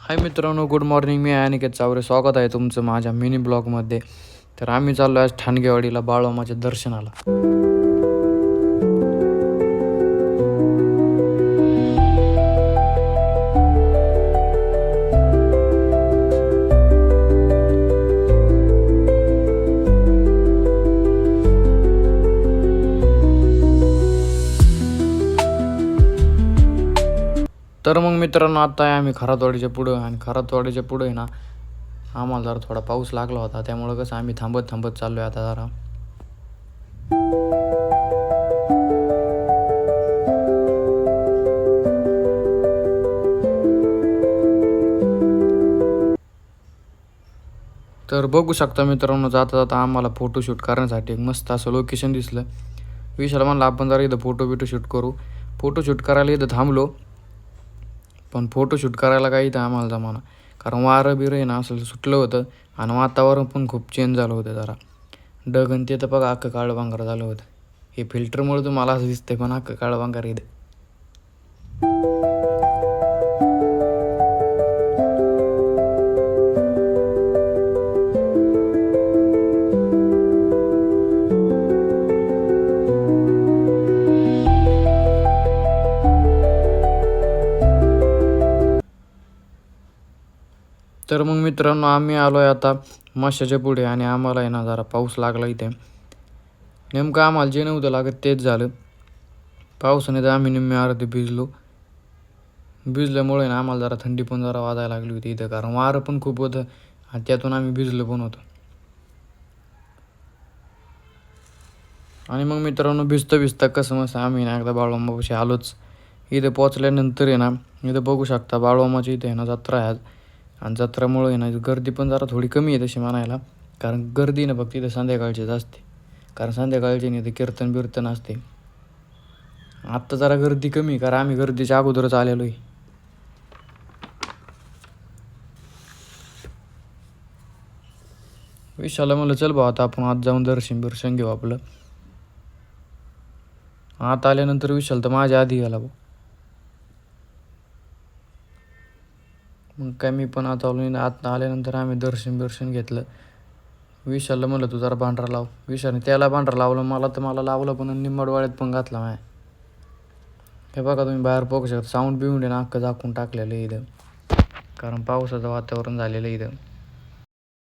हाय मित्रांनो, good morning. मी अनिकेत चावरे. स्वागत आहे तुमचं माझ्या मिनी ब्लॉगमध्ये. तर आम्ही चाललो आज ठाणगेवाडीला बाळोमाच्या दर्शनाला. तर मग मित्रांनो, आता आहे आम्ही खरातवाडीच्या पुढं, आणि खरातवाडीच्या पुढं आहे ना आम्हाला जरा थोडा पाऊस लागला होता, त्यामुळं कसं आम्ही थांबत चाललो आहे आता जरा. तर बघू शकता मित्रांनो, जाता जाता आम्हाला फोटोशूट करण्यासाठी एक मस्त असं लोकेशन दिसलं. विशाल म्हणलं आपण जरा इथं फोटो शूट करू. फोटोशूट करायला इथं थांबलो, पण फोटोशूट करायला काही इथं आम्हाला जमाना, कारण वारं बिरं ना असं सुटलं होतं आणि वातावरण पण खूप चेंज झालं होतं जरा. डगन ते तर बघा अख्खं काळं भांगार झालं होतं. हे फिल्टरमुळे तुम्हाला असं दिसतंय, पण अख्खं काळं भांगार इथं. तर मग मित्रांनो, आम्ही आलो आहे आता माशाच्या पुढे, आणि आम्हाला आहे ना जरा पाऊस लागला इथे. नेमकं आम्हाला जे नव्हतं लागत तेच झालं. पावसाने तर आम्ही निम्मे अर्धे भिजल्यामुळे ना आम्हाला जरा थंडी पण जरा वाजायला लागली होती इथं, कारण वारं पण खूप होतं आणि त्यातून आम्ही भिजलो पण होतो. आणि मग मित्रांनो, भिजता कसं मस्त आम्ही ना एकदा बाळूमामापाशी आलोच. इथं पोचल्यानंतर आहे ना, इथं बघू शकता बाळूमामाची इथे आहे ना जत्रा आहे आज. आणि जत्रामुळे आहे ना गर्दी पण जरा थोडी कमी आहे तशी म्हणायला, कारण गर्दी ना फक्त इथं संध्याकाळचीच असते, कारण संध्याकाळची नाही इथं कीर्तन बिर्तन असते. आत्ता जरा गर्दी कमी, कारण आम्ही गर्दीच्या अगोदरच आलेलो आहे. विशाला म्हणलं चल भाऊ आता आपण आज जाऊन दर्शन घेऊ आपलं. आत आल्यानंतर विशाल तर माझ्या आधी गेला भाऊ. मग काय मी पण आता आत आल्यानंतर आम्ही दर्शन घेतलं. विशालला म्हणलं तू जरा भांडरा लाव. विशालने त्याला भांडरा लावलं, मला लावलं पण, निम्मडवाळ्यात पण घातला माझ्या. हे बघा तुम्ही बाहेर बघू शकता, साऊंड बिऊंड आहे ना अख्खं झाकून टाकलेलं आहे इथं, कारण पावसाचं वातावरण झालेलं आहे इथं.